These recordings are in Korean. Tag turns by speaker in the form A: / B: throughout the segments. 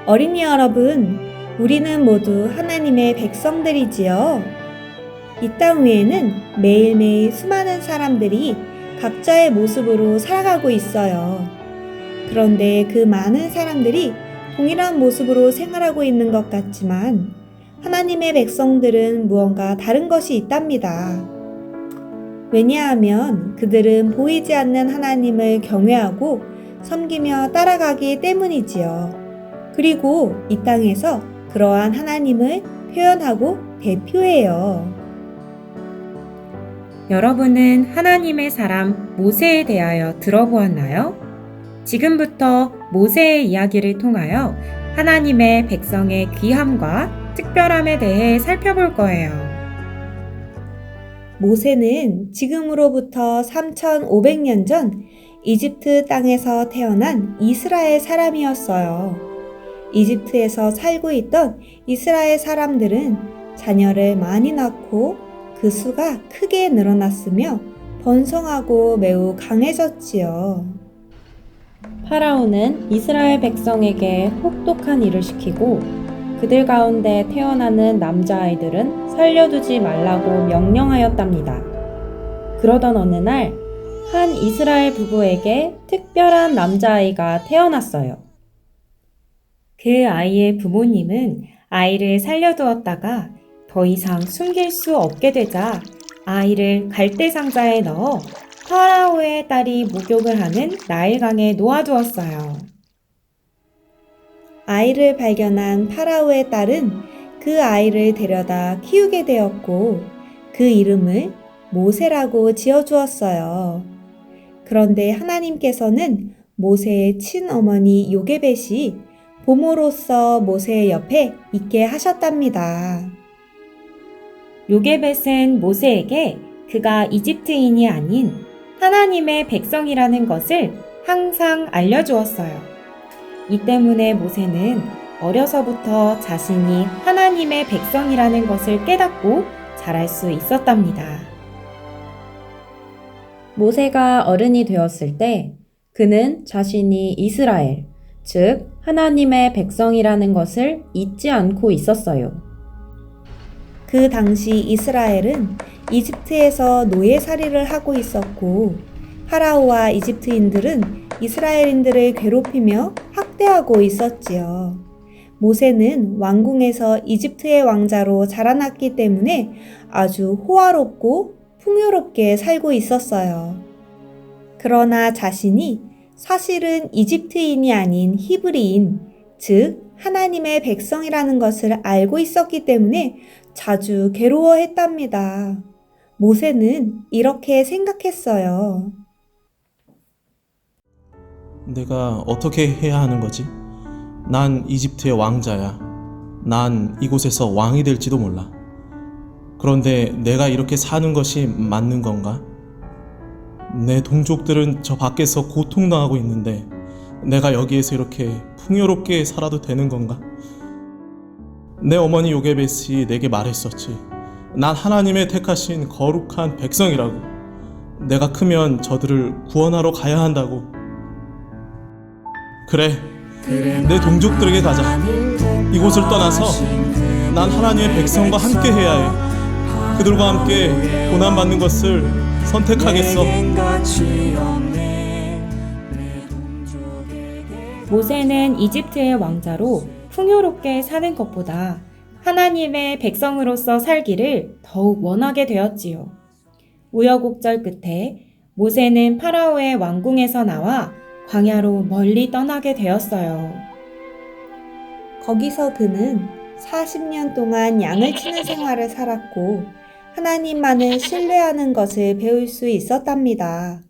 A: 어린이 여러분, 우리는 모두 하나님의 백성들이지요. 이 땅 위에는 매일매일 수많은 사람들이 각자의 모습으로 살아가고 있어요. 그런데 그 많은 사람들이 동일한 모습으로 생활하고 있는 것 같지만 하나님의 백성들은 무언가 다른 것이 있답니다. 왜냐하면 그들은 보이지 않는 하나님을 경외하고 섬기며 따라가기 때문이지요. 그리고 이 땅에서 그러한 하나님을 표현하고 대표해요.
B: 여러분은 하나님의 사람 모세에 대하여 들어보았나요? 지금부터 모세의 이야기를 통하여 하나님의 백성의 귀함과 특별함에 대해 살펴볼 거예요.
A: 모세는 지금으로부터 3,500년 전 이집트 땅에서 태어난 이스라엘 사람이었어요. 이집트에서 살고 있던 이스라엘 사람들은 자녀를 많이 낳고 그 수가 크게 늘어났으며 번성하고 매우 강해졌지요.
C: 파라오는 이스라엘 백성에게 혹독한 일을 시키고 그들 가운데 태어나는 남자아이들은 살려두지 말라고 명령하였답니다. 그러던 어느 날, 한 이스라엘 부부에게 특별한 남자아이가 태어났어요.
B: 그 아이의 부모님은 아이를 살려두었다가 더 이상 숨길 수 없게 되자 아이를 갈대 상자에 넣어 파라오의 딸이 목욕을 하는 나일강에 놓아두었어요.
A: 아이를 발견한 파라오의 딸은 그 아이를 데려다 키우게 되었고 그 이름을 모세라고 지어주었어요. 그런데 하나님께서는 모세의 친어머니 요게벳이 보모로서 모세의 옆에 있게 하셨답니다.
B: 요게벳은 모세에게 그가 이집트인이 아닌 하나님의 백성이라는 것을 항상 알려주었어요. 이 때문에 모세는 어려서부터 자신이 하나님의 백성이라는 것을 깨닫고 자랄 수 있었답니다.
C: 모세가 어른이 되었을 때 그는 자신이 이스라엘, 즉 하나님의 백성이라는 것을 잊지 않고 있었어요.
A: 그 당시 이스라엘은 이집트에서 노예살이를 하고 있었고 파라오와 이집트인들은 이스라엘인들을 괴롭히며 학대하고 있었지요. 모세는 왕궁에서 이집트의 왕자로 자라났기 때문에 아주 호화롭고 풍요롭게 살고 있었어요. 그러나 자신이 사실은 이집트인이 아닌 히브리인, 즉 하나님의 백성이라는 것을 알고 있었기 때문에 자주 괴로워했답니다. 모세는 이렇게 생각했어요.
D: 내가 어떻게 해야 하는 거지? 난 이집트의 왕자야. 난 이곳에서 왕이 될지도 몰라. 그런데 내가 이렇게 사는 것이 맞는 건가? 내 동족들은 저 밖에서 고통당하고 있는데 내가 여기에서 이렇게 풍요롭게 살아도 되는 건가? 내 어머니 요게벳이 내게 말했었지. 난 하나님의 택하신 거룩한 백성이라고. 내가 크면 저들을 구원하러 가야 한다고. 그래, 내 동족들에게 가자. 이곳을 떠나서 난 하나님의 백성과 함께 해야 해. 그들과 함께 고난받는 것을 선택하겠어.
B: 모세는 이집트의 왕자로 풍요롭게 사는 것보다 하나님의 백성으로서 살기를 더욱 원하게 되었지요. 우여곡절 끝에 모세는 파라오의 왕궁에서 나와 광야로 멀리 떠나게 되었어요.
A: 거기서 그는 40년 동안 양을 치는 생활을 살았고 하나님만을 신뢰하는 것을 배울 수 있었답니다.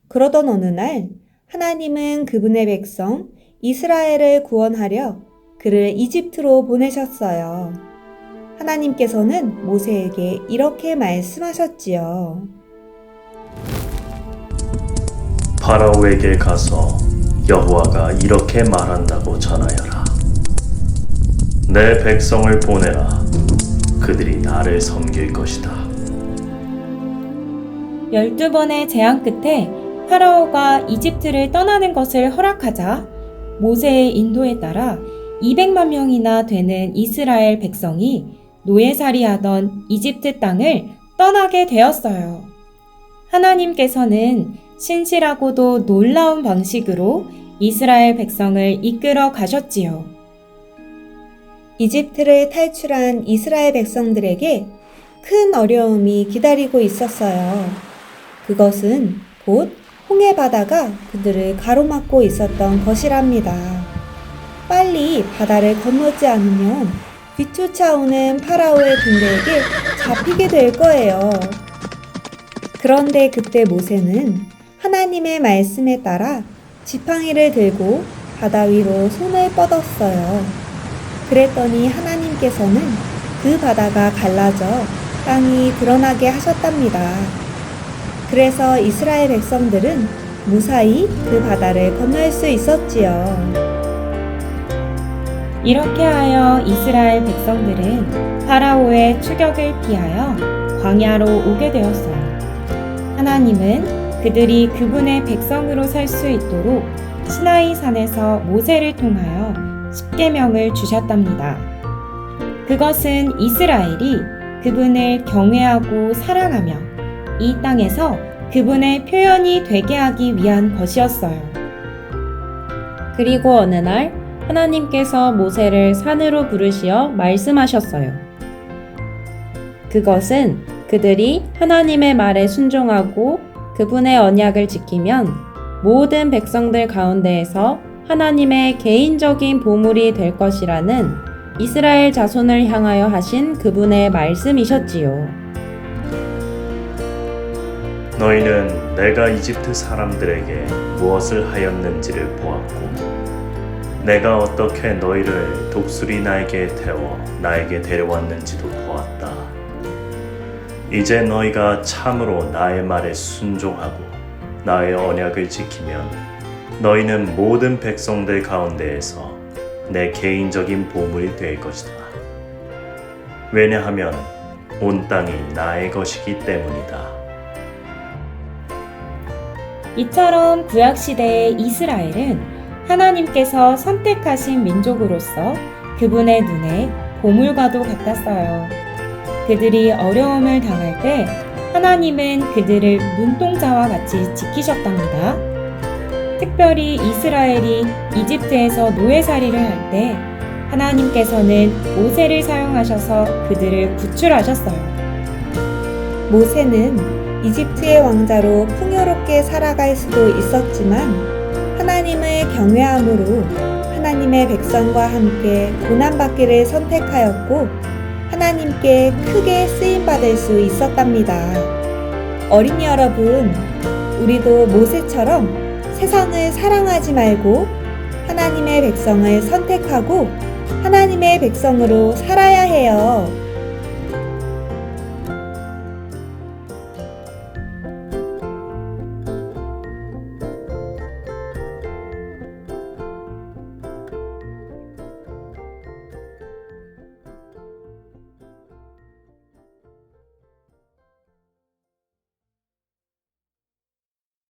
A: 그러던 어느 날 하나님은 그분의 백성 이스라엘을 구원하려 그를 이집트로 보내셨어요. 하나님께서는 모세에게 이렇게 말씀하셨지요.
E: 파라오에게 가서 여호와가 이렇게 말한다고 전하여라. 내 백성을 보내라. 그들이 나를 섬길 것이다.
B: 12번의 재앙 끝에 파라오가 이집트를 떠나는 것을 허락하자 모세의 인도에 따라 200만 명이나 되는 이스라엘 백성이 노예살이하던 이집트 땅을 떠나게 되었어요. 하나님께서는 신실하고도 놀라운 방식으로 이스라엘 백성을 이끌어 가셨지요.
A: 이집트를 탈출한 이스라엘 백성들에게 큰 어려움이 기다리고 있었어요. 그것은 곧 홍해 바다가 그들을 가로막고 있었던 것이랍니다. 빨리 바다를 건너지 않으면 뒤쫓아오는 파라오의 군대에게 잡히게 될 거예요. 그런데 그때 모세는 하나님의 말씀에 따라 지팡이를 들고 바다 위로 손을 뻗었어요. 그랬더니 하나님께서는 그 바다가 갈라져 땅이 드러나게 하셨답니다. 그래서 이스라엘 백성들은 무사히 그 바다를 건널 수 있었지요.
B: 이렇게 하여 이스라엘 백성들은 파라오의 추격을 피하여 광야로 오게 되었어요. 하나님은 그들이 그분의 백성으로 살 수 있도록 시나이 산에서 모세를 통하여 십계명을 주셨답니다. 그것은 이스라엘이 그분을 경외하고 사랑하며 이 땅에서 그분의 표현이 되게 하기 위한 것이었어요.
C: 그리고 어느 날 하나님께서 모세를 산으로 부르시어 말씀하셨어요. 그것은 그들이 하나님의 말에 순종하고 그분의 언약을 지키면 모든 백성들 가운데에서 하나님의 개인적인 보물이 될 것이라는 이스라엘 자손을 향하여 하신 그분의 말씀이셨지요.
E: 너희는 내가 이집트 사람들에게 무엇을 하였는지를 보았고 내가 어떻게 너희를 독수리 날개에 태워 나에게 데려왔는지도 보았다. 이제 너희가 참으로 나의 말에 순종하고 나의 언약을 지키면 너희는 모든 백성들 가운데에서 내 개인적인 보물이 될 것이다. 왜냐하면 온 땅이 나의 것이기 때문이다.
B: 이처럼 구약시대의 이스라엘은 하나님께서 선택하신 민족으로서 그분의 눈에 보물과도 같았어요. 그들이 어려움을 당할 때 하나님은 그들을 눈동자와 같이 지키셨답니다. 특별히 이스라엘이 이집트에서 노예살이를 할 때 하나님께서는 모세를 사용하셔서 그들을 구출하셨어요.
A: 모세는 이집트의 왕자로 풍요롭게 살아갈 수도 있었지만 하나님을 경외함으로 하나님의 백성과 함께 고난받기를 선택하였고 하나님께 크게 쓰임받을 수 있었답니다. 어린이 여러분, 우리도 모세처럼 세상을 사랑하지 말고 하나님의 백성을 선택하고 하나님의 백성으로 살아야 해요.